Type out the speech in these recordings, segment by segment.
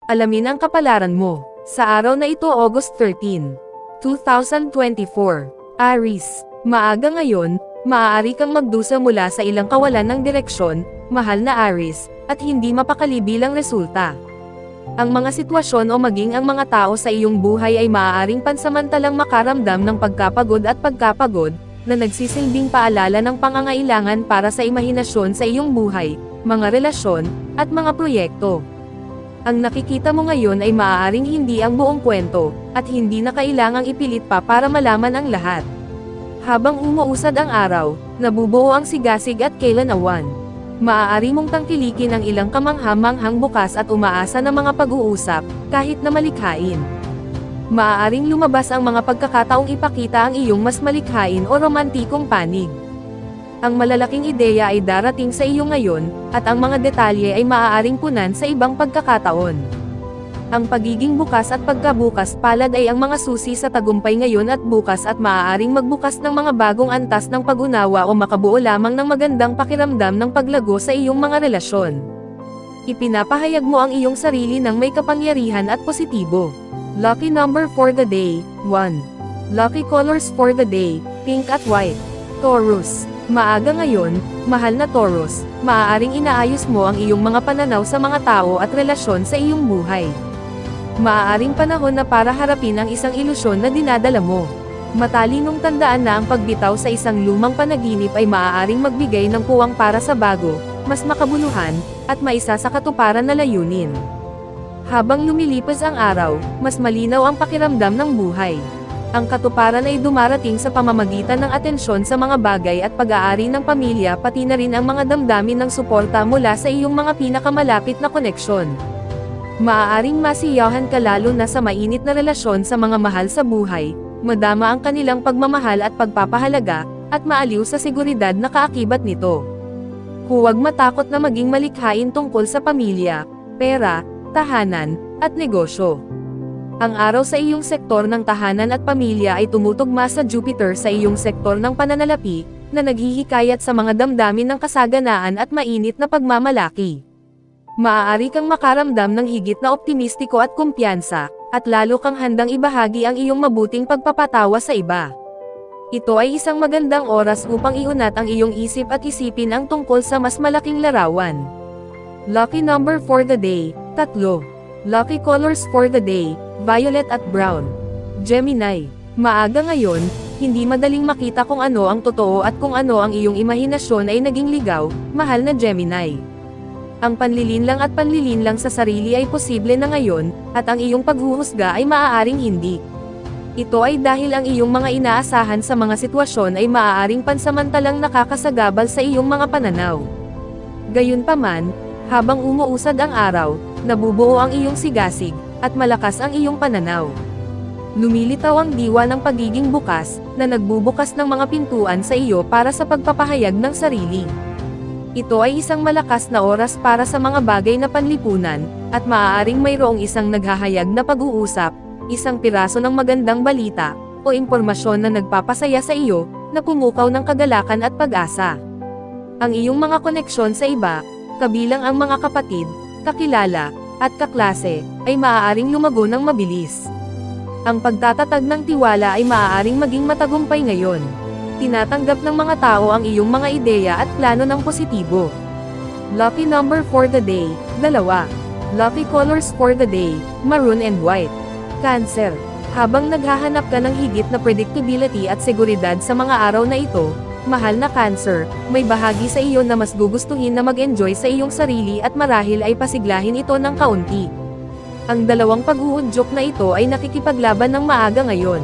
Alamin ang kapalaran mo. Sa araw na ito August 13, 2024. Aries, maaga ngayon, maaari kang magdusa mula sa ilang kawalan ng direksyon, mahal na Aries, at hindi mapakali bilang resulta. Ang mga sitwasyon o maging ang mga tao sa iyong buhay ay maaaring pansamantalang makaramdam ng pagkapagod at pagkapagod, na nagsisilbing paalala ng pangangailangan para sa imahinasyon sa iyong buhay, mga relasyon, at mga proyekto. Ang nakikita mo ngayon ay maaaring hindi ang buong kwento, at hindi na kailangang ipilit pa para malaman ang lahat. Habang umuusad ang araw, nabubuo ang sigasig at kailanawan. Maaari mong tangkilikin ang ilang kamangha-manghang bukas at umaasa ng mga pag-uusap, kahit na malikhain. Maaaring lumabas ang mga pagkakataong ipakita ang iyong mas malikhain o romantikong panig. Ang malalaking ideya ay darating sa iyo ngayon, at ang mga detalye ay maaaring punan sa ibang pagkakataon. Ang pagiging bukas at pagkabukas palad ay ang mga susi sa tagumpay ngayon at bukas at maaaring magbukas ng mga bagong antas ng pag-unawa o makabuo lamang ng magandang pakiramdam ng paglago sa iyong mga relasyon. Ipinapahayag mo ang iyong sarili ng may kapangyarihan at positibo. Lucky number for the day, 1. Lucky colors for the day, pink at white. Taurus, maaga ngayon, mahal na Taurus, maaaring inaayos mo ang iyong mga pananaw sa mga tao at relasyon sa iyong buhay. Maaaring panahon na para harapin ang isang ilusyon na dinadala mo. Matalinong tandaan na ang pagbitaw sa isang lumang panaginip ay maaaring magbigay ng puwang para sa bago, mas makabuluhan, at maisa sa katuparan na layunin. Habang lumilipas ang araw, mas malinaw ang pakiramdam ng buhay. Ang katuparan ay dumarating sa pamamagitan ng atensyon sa mga bagay at pag-aari ng pamilya pati na rin ang mga damdamin ng suporta mula sa iyong mga pinakamalapit na koneksyon. Maaaring masiyahan ka lalo na sa mainit na relasyon sa mga mahal sa buhay, madama ang kanilang pagmamahal at pagpapahalaga, at maaliw sa seguridad na kaakibat nito. Huwag matakot na maging malikhain tungkol sa pamilya, pera, tahanan, at negosyo. Ang araw sa iyong sektor ng tahanan at pamilya ay tumutugma sa Jupiter sa iyong sektor ng pananalapi, na naghihikayat sa mga damdamin ng kasaganaan at mainit na pagmamalaki. Maaari kang makaramdam ng higit na optimistiko at kumpiyansa, at lalo kang handang ibahagi ang iyong mabuting pagpapatawa sa iba. Ito ay isang magandang oras upang iunat ang iyong isip at isipin ang tungkol sa mas malaking larawan. Lucky number for the day, 3. Lucky colors for the day, violet at brown. Gemini, maaga ngayon, hindi madaling makita kung ano ang totoo at kung ano ang iyong imahinasyon ay naging ligaw, mahal na Gemini. Ang panlilinlang at panlilinlang sa sarili ay posible na ngayon, at ang iyong paghuhusga ay maaaring hindi. Ito ay dahil ang iyong mga inaasahan sa mga sitwasyon ay maaaring pansamantalang nakakasagabal sa iyong mga pananaw. Gayunpaman, habang umuusad ang araw, nabubuo ang iyong sigasig, at malakas ang iyong pananaw. Lumilitaw ang diwa ng pagiging bukas, na nagbubukas ng mga pintuan sa iyo para sa pagpapahayag ng sarili. Ito ay isang malakas na oras para sa mga bagay na panlipunan, at maaaring mayroong isang naghahayag na pag-uusap, isang piraso ng magandang balita, o impormasyon na nagpapasaya sa iyo, na pumukaw ng kagalakan at pag-asa. Ang iyong mga koneksyon sa iba, kabilang ang mga kapatid, kakilala, at kaklase, ay maaaring lumago ng mabilis. Ang pagtatatag ng tiwala ay maaaring maging matagumpay ngayon. Tinatanggap ng mga tao ang iyong mga ideya at plano ng positibo. Lucky number for the day, 2. Lucky colors for the day, maroon and white. Cancer, habang naghahanap ka ng higit na predictability at seguridad sa mga araw na ito, mahal na Cancer, may bahagi sa iyo na mas gugustuhin na mag-enjoy sa iyong sarili at marahil ay pasiglahin ito ng kaunti. Ang dalawang pag-uudyok na ito ay nakikipaglaban ng maaga ngayon.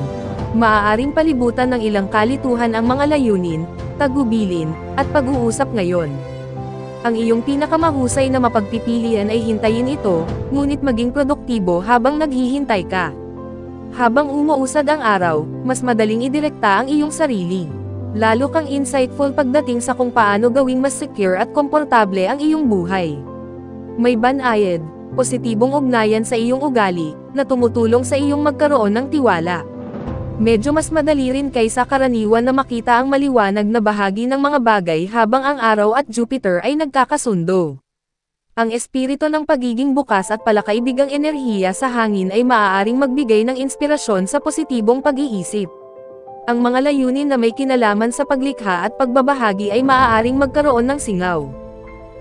Maaaring palibutan ng ilang kalituhan ang mga layunin, tagubilin, at pag-uusap ngayon. Ang iyong pinakamahusay na mapagpipilian ay hintayin ito, ngunit maging produktibo habang naghihintay ka. Habang umuusad ang araw, mas madaling idirekta ang iyong sarili. Lalo kang insightful pagdating sa kung paano gawing mas secure at komportable ang iyong buhay. May banayad, positibong ugnayan sa iyong ugali, na tumutulong sa iyong magkaroon ng tiwala. Medyo mas madali rin kaysa karaniwan na makita ang maliwanag na bahagi ng mga bagay habang ang araw at Jupiter ay nagkakasundo. Ang espiritu ng pagiging bukas at palakaibigang enerhiya sa hangin ay maaaring magbigay ng inspirasyon sa positibong pag-iisip. Ang mga layunin na may kinalaman sa paglikha at pagbabahagi ay maaaring magkaroon ng singaw.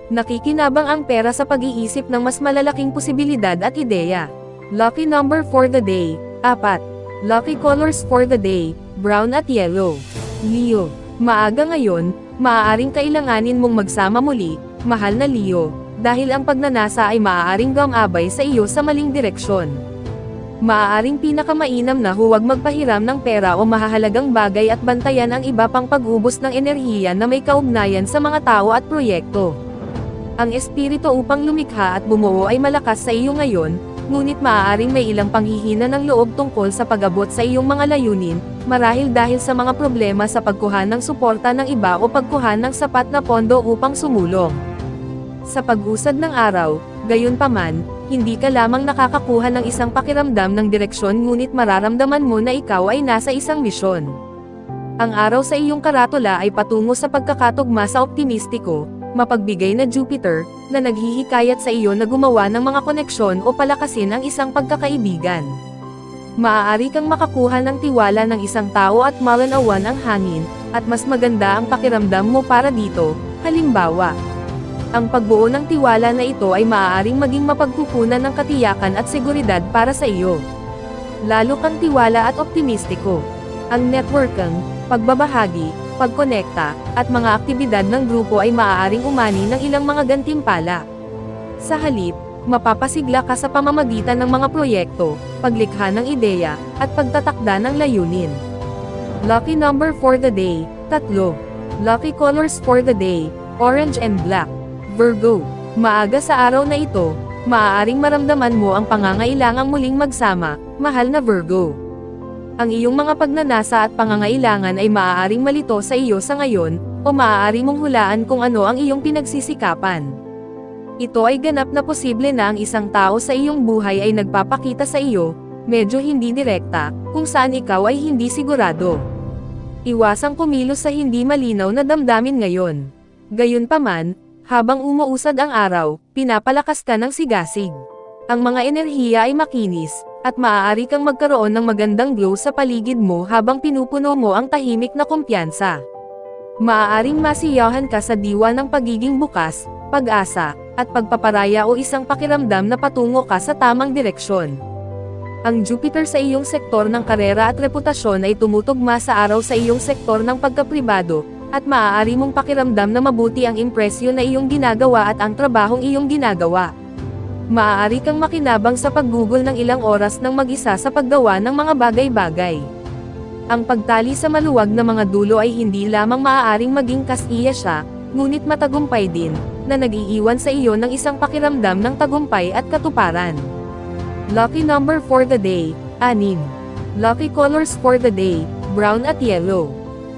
Nakikinabang ang pera sa pag-iisip ng mas malalaking posibilidad at ideya. Lucky number for the day, 4. Lucky colors for the day, brown at yellow. Leo. Maaga ngayon, maaaring kailanganin mong magsama muli, mahal na Leo, dahil ang pagnanasa ay maaaring gumabay sa iyo sa maling direksyon. Maaaring pinakamainam na huwag magpahiram ng pera o mahahalagang bagay at bantayan ang iba pang pag-ubos ng enerhiya na may kaugnayan sa mga tao at proyekto. Ang espiritu upang lumikha at bumuo ay malakas sa iyo ngayon, ngunit maaaring may ilang panghihina ng loob tungkol sa pag-abot sa iyong mga layunin, marahil dahil sa mga problema sa pagkuha ng suporta ng iba o pagkuha ng sapat na pondo upang sumulong. Sa pag-usad ng araw, gayunpaman, hindi ka lamang nakakakuha ng isang pakiramdam ng direksyon ngunit mararamdaman mo na ikaw ay nasa isang misyon. Ang araw sa iyong karatula ay patungo sa pagkakatugma sa optimistiko, mapagbigay na Jupiter, na naghihikayat sa iyo na gumawa ng mga koneksyon o palakasin ang isang pagkakaibigan. Maaari kang makakuha ng tiwala ng isang tao at malanawan ang hangin, at mas maganda ang pakiramdam mo para dito, halimbawa. Ang pagbuo ng tiwala na ito ay maaaring maging mapagkukunan ng katiyakan at seguridad para sa iyo. Lalo kang tiwala at optimistiko. Ang networking, pagbabahagi, pagkonekta, at mga aktibidad ng grupo ay maaaring umani ng ilang mga gantimpala. Sa halip, mapapasigla ka sa pamamagitan ng mga proyekto, paglikha ng ideya, at pagtatakda ng layunin. Lucky number for the day, 3. Lucky colors for the day, orange and black. Virgo. Maaga sa araw na ito, maaaring maramdaman mo ang pangangailangang muling magsama, mahal na Virgo. Ang iyong mga pagnanasa at pangangailangan ay maaaring malito sa iyo sa ngayon, o maaari mong hulaan kung ano ang iyong pinagsisikapan. Ito ay ganap na posible na ang isang tao sa iyong buhay ay nagpapakita sa iyo, medyo hindi direkta, kung saan ikaw ay hindi sigurado. Iwasang kumilos sa hindi malinaw na damdamin ngayon. Gayunpaman, habang umuusad ang araw, pinapalakas ka ng sigasig. Ang mga enerhiya ay makinis, at maaari kang magkaroon ng magandang glow sa paligid mo habang pinupuno mo ang tahimik na kumpiyansa. Maaaring masiyahan ka sa diwa ng pagiging bukas, pag-asa, at pagpaparaya o isang pakiramdam na patungo ka sa tamang direksyon. Ang Jupiter sa iyong sektor ng karera at reputasyon ay tumutugma sa araw sa iyong sektor ng pagkapribado, at maaari mong pakiramdam na mabuti ang impresyon na iyong ginagawa at ang trabahong iyong ginagawa. Maaari kang makinabang sa paggugol ng ilang oras ng mag-isa sa paggawa ng mga bagay-bagay. Ang pagtali sa maluwag na mga dulo ay hindi lamang maaaring maging kasiya siya, ngunit matagumpay din, na nag-iiwan sa iyo ng isang pakiramdam ng tagumpay at katuparan. Lucky number for the day, 6. Lucky colors for the day, brown at yellow.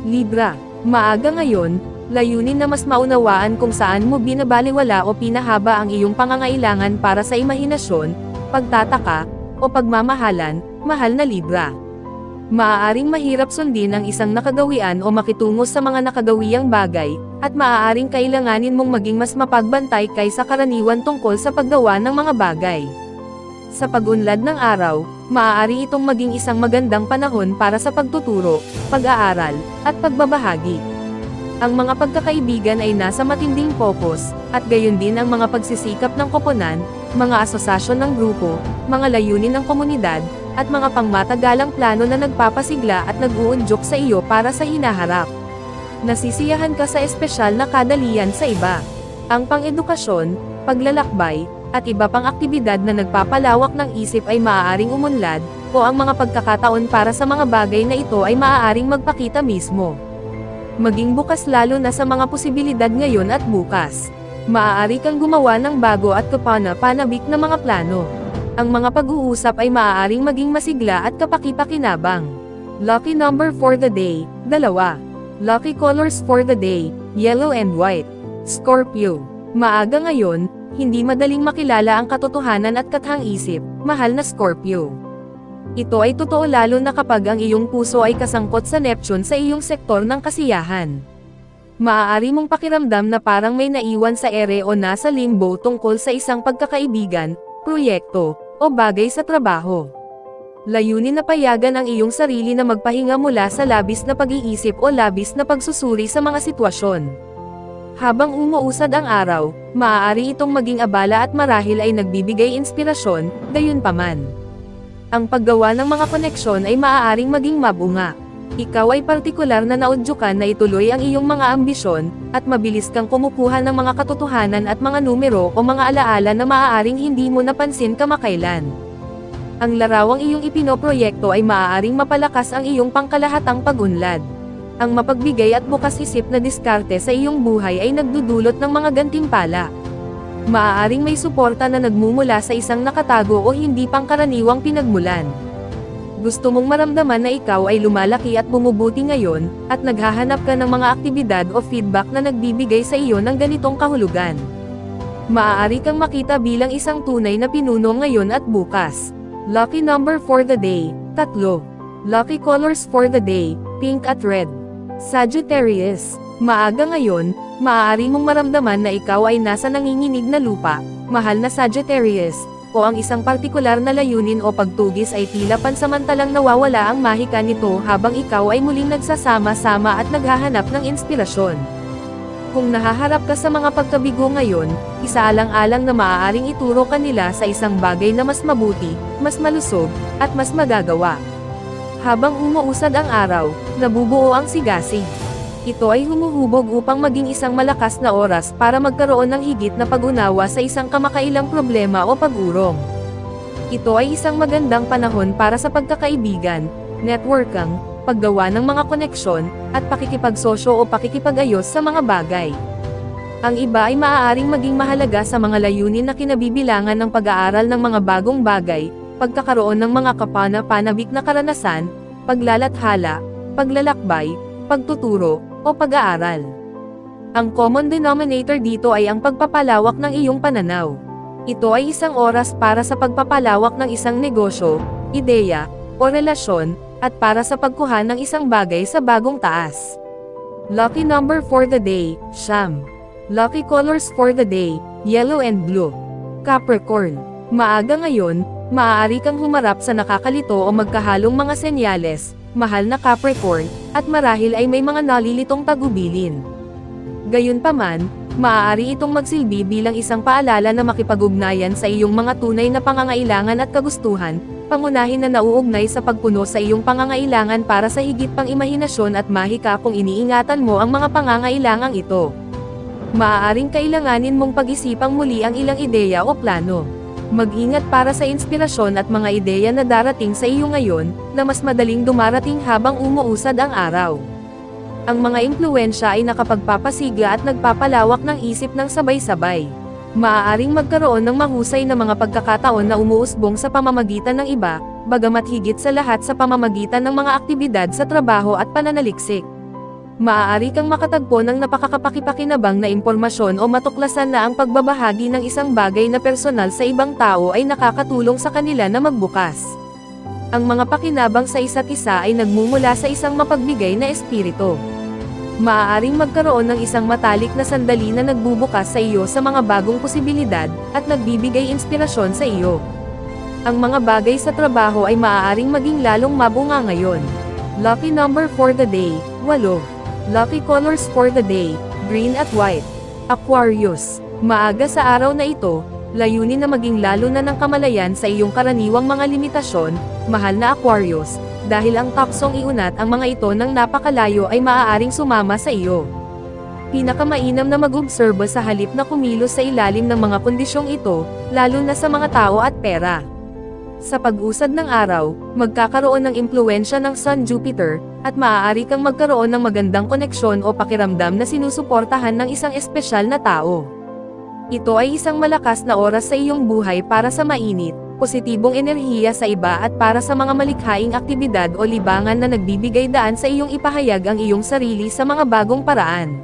Libra. Maaga ngayon, layunin na mas maunawaan kung saan mo binabaliwala o pinahaba ang iyong pangangailangan para sa imahinasyon, pagtataka, o pagmamahalan, mahal na Libra. Maaaring mahirap sundin ang isang nakagawian o makitungo sa mga nakagawiyang bagay, at maaaring kailanganin mong maging mas mapagbantay kaysa karaniwan tungkol sa paggawa ng mga bagay. Sa pag-unlad ng araw, maaari itong maging isang magandang panahon para sa pagtuturo, pag-aaral, at pagbabahagi. Ang mga pagkakaibigan ay nasa matinding focus, at gayon din ang mga pagsisikap ng koponan, mga asosasyon ng grupo, mga layunin ng komunidad, at mga pangmatagalang plano na nagpapasigla at nag-uundyok sa iyo para sa hinaharap. Nasisiyahan ka sa espesyal na kadalian sa iba. Ang pang-edukasyon, paglalakbay, at iba pang aktibidad na nagpapalawak ng isip ay maaaring umunlad, o ang mga pagkakataon para sa mga bagay na ito ay maaaring magpakita mismo. Maging bukas lalo na sa mga posibilidad ngayon at bukas. Maaari kang gumawa ng bago at kapana-panabik na mga plano. Ang mga pag-uusap ay maaaring maging masigla at kapaki-pakinabang. Lucky number for the day, 2. Lucky colors for the day, yellow and white. Scorpio. Maaga ngayon, hindi madaling makilala ang katotohanan at kathang-isip, mahal na Scorpio. Ito ay totoo lalo na kapag ang iyong puso ay kasangkot sa Neptune sa iyong sektor ng kasiyahan. Maaari mong pakiramdam na parang may naiwan sa ere o nasa limbo tungkol sa isang pagkakaibigan, proyekto, o bagay sa trabaho. Layunin na payagan ang iyong sarili na magpahinga mula sa labis na pag-iisip o labis na pagsusuri sa mga sitwasyon. Habang umuusad ang araw, maaari itong maging abala at marahil ay nagbibigay inspirasyon, gayunpaman. Ang paggawa ng mga koneksyon ay maaaring maging mabunga. Ikaw ay partikular na naudyukan na ituloy ang iyong mga ambisyon, at mabilis kang kumukuha ng mga katotohanan at mga numero o mga alaala na maaaring hindi mo napansin kamakailan. Ang larawang iyong ipinoproyekto ay maaaring mapalakas ang iyong pangkalahatang pag-unlad. Ang mapagbigay at bukas isip na diskarte sa iyong buhay ay nagdudulot ng mga gantimpala. Maaaring may suporta na nagmumula sa isang nakatago o hindi pangkaraniwang pinagmulan. Gusto mong maramdaman na ikaw ay lumalaki at bumubuti ngayon, at naghahanap ka ng mga aktibidad o feedback na nagbibigay sa iyo ng ganitong kahulugan. Maaari kang makita bilang isang tunay na pinuno ngayon at bukas. Lucky number for the day, 3. Lucky colors for the day, pink at red. Sagittarius, maaga ngayon, maaari mong maramdaman na ikaw ay nasa nanginginig na lupa, mahal na Sagittarius, o ang isang partikular na layunin o pagtugis ay tila pansamantalang nawawala ang mahika nito habang ikaw ay muling nagsasama-sama at naghahanap ng inspirasyon. Kung nahaharap ka sa mga pagkabigo ngayon, isaalang-alang na maaaring ituro ka nila sa isang bagay na mas mabuti, mas malusog, at mas magagawa. Habang umuusad ang araw, nabubuo ang sigasig. Ito ay humuhubog upang maging isang malakas na oras para magkaroon ng higit na pag-unawa sa isang kamakailang problema o pag-urong. Ito ay isang magandang panahon para sa pagkakaibigan, networking, paggawa ng mga koneksyon, at pakikipagsosyo o pakikipag-ayos sa mga bagay. Ang iba ay maaaring maging mahalaga sa mga layunin na kinabibilangan ng pag-aaral ng mga bagong bagay, pagkakaroon ng mga kapana-panabik na karanasan, paglalathala, paglalakbay, pagtuturo, o pag-aaral. Ang common denominator dito ay ang pagpapalawak ng iyong pananaw. Ito ay isang oras para sa pagpapalawak ng isang negosyo, ideya, o relasyon, at para sa pagkuha ng isang bagay sa bagong taas. Lucky number for the day, 9. Lucky colors for the day, yellow and blue. Capricorn, maaga ngayon, maaari kang humarap sa nakakalito o magkahalong mga senyales, mahal na Capricorn, at marahil ay may mga nalilitong tagubilin. Gayunpaman, maaari itong magsilbi bilang isang paalala na makipag-ugnayan sa iyong mga tunay na pangangailangan at kagustuhan, pangunahin na nauugnay sa pagpuno sa iyong pangangailangan para sa higit pang imahinasyon at mahika kung iniingatan mo ang mga pangangailangang ito. Maaaring kailanganin mong pag-isipang muli ang ilang ideya o plano. Mag-ingat para sa inspirasyon at mga ideya na darating sa iyo ngayon, na mas madaling dumarating habang umuusad ang araw. Ang mga impluwensya ay nakapagpapasigla at nagpapalawak ng isip ng sabay-sabay. Maaaring magkaroon ng mahusay na mga pagkakataon na umuusbong sa pamamagitan ng iba, bagamat higit sa lahat sa pamamagitan ng mga aktibidad sa trabaho at pananaliksik. Maaari kang makatagpo ng napakakapakipakinabang na impormasyon o matuklasan na ang pagbabahagi ng isang bagay na personal sa ibang tao ay nakakatulong sa kanila na magbukas. Ang mga pakinabang sa isa't isa ay nagmumula sa isang mapagbigay na espiritu. Maaaring magkaroon ng isang matalik na sandali na nagbubukas sa iyo sa mga bagong posibilidad, at nagbibigay inspirasyon sa iyo. Ang mga bagay sa trabaho ay maaaring maging lalong mabunga ngayon. Lucky number for the day, 8. Lucky colors for the day, green at white. Aquarius, maaga sa araw na ito, layunin na maging lalo na ng kamalayan sa iyong karaniwang mga limitasyon, mahal na Aquarius, dahil ang taksong iunat ang mga ito ng napakalayo ay maaaring sumama sa iyo. Pinakamainam na mag-obserba sa halip na kumilos sa ilalim ng mga kondisyong ito, lalo na sa mga tao at pera. Sa pag-usad ng araw, magkakaroon ng impluwensya ng Sun-Jupiter, at maaari kang magkaroon ng magandang koneksyon o pakiramdam na sinusuportahan ng isang espesyal na tao. Ito ay isang malakas na oras sa iyong buhay para sa mainit, positibong enerhiya sa iba at para sa mga malikhaing aktibidad o libangan na nagbibigay daan sa iyong ipahayag ang iyong sarili sa mga bagong paraan.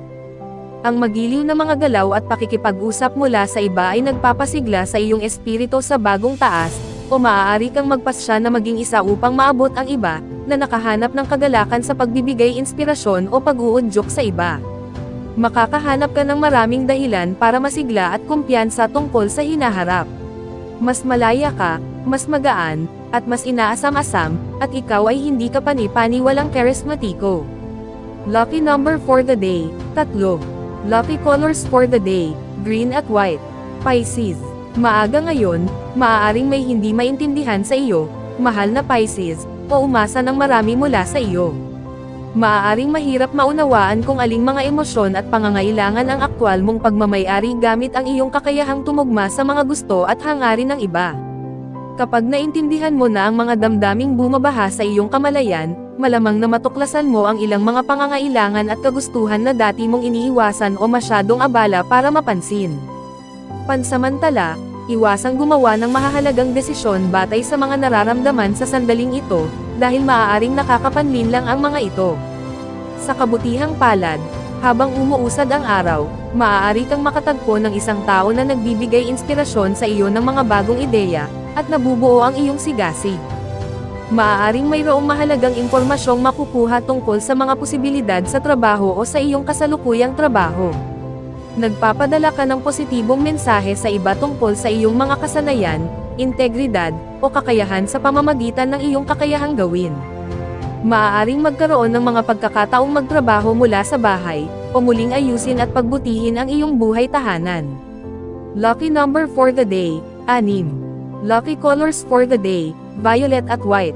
Ang magiliw na mga galaw at pakikipag-usap mula sa iba ay nagpapasigla sa iyong espiritu sa bagong taas, o maaari kang magpasya na maging isa upang maabot ang iba, na nakahanap ng kagalakan sa pagbibigay inspirasyon o pag-uudyok sa iba. Makakahanap ka ng maraming dahilan para masigla at kumpiyansa tungkol sa hinaharap. Mas malaya ka, mas magaan, at mas inaasam-asam, at ikaw ay hindi ka pani-paniwalang karismatiko. Lucky number for the day, 3. Lucky colors for the day, green at white. Pisces. Maaga ngayon, maaaring may hindi maintindihan sa iyo, mahal na Pisces, o umasa ng marami mula sa iyo. Maaaring mahirap maunawaan kung aling mga emosyon at pangangailangan ang aktwal mong pagmamay-ari gamit ang iyong kakayahang tumugma sa mga gusto at hangarin ng iba. Kapag naintindihan mo na ang mga damdaming bumabaha sa iyong kamalayan, malamang na matuklasan mo ang ilang mga pangangailangan at kagustuhan na dati mong iniiwasan o masyadong abala para mapansin. Pansamantala, iwasang gumawa ng mahahalagang desisyon batay sa mga nararamdaman sa sandaling ito, dahil maaaring nakakapanlin lang ang mga ito. Sa kabutihang palad, habang umuusad ang araw, maaari kang makatagpo ng isang tao na nagbibigay inspirasyon sa iyo ng mga bagong ideya, at nabubuo ang iyong sigasig. Maaaring mayroong mahalagang impormasyong makukuha tungkol sa mga posibilidad sa trabaho o sa iyong kasalukuyang trabaho. Nagpapadala ka ng positibong mensahe sa iba tungkol sa iyong mga kasanayan, integridad, o kakayahan sa pamamagitan ng iyong kakayahang gawin. Maaaring magkaroon ng mga pagkakataong magtrabaho mula sa bahay, o muling ayusin at pagbutihin ang iyong buhay tahanan. Lucky number for the day, 6. Lucky colors for the day, violet at white.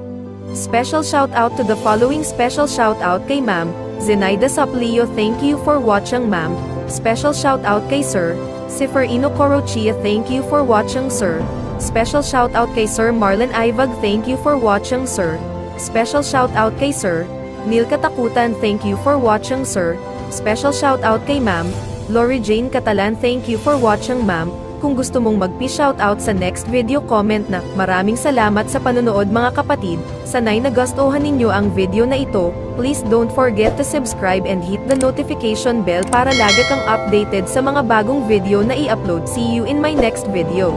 Special shout out to the following. Special shout out kay Ma'am Zenaida Saplio, thank you for watching Ma'am. Special shout out kay Sir Seferino Corochia, thank you for watching Sir. Special shout out kay Sir Marlon Ivag, thank you for watching Sir. Special shout out kay Sir Neil Katakutan, thank you for watching Sir. Special shout out kay Ma'am Lori Jane Catalan, thank you for watching Ma'am. Kung gusto mong magpi-shoutout sa next video, comment na, maraming salamat sa panonood mga kapatid, sanay nagustuhan ninyo ang video na ito, please don't forget to subscribe and hit the notification bell para lagi kang updated sa mga bagong video na i-upload. See you in my next video.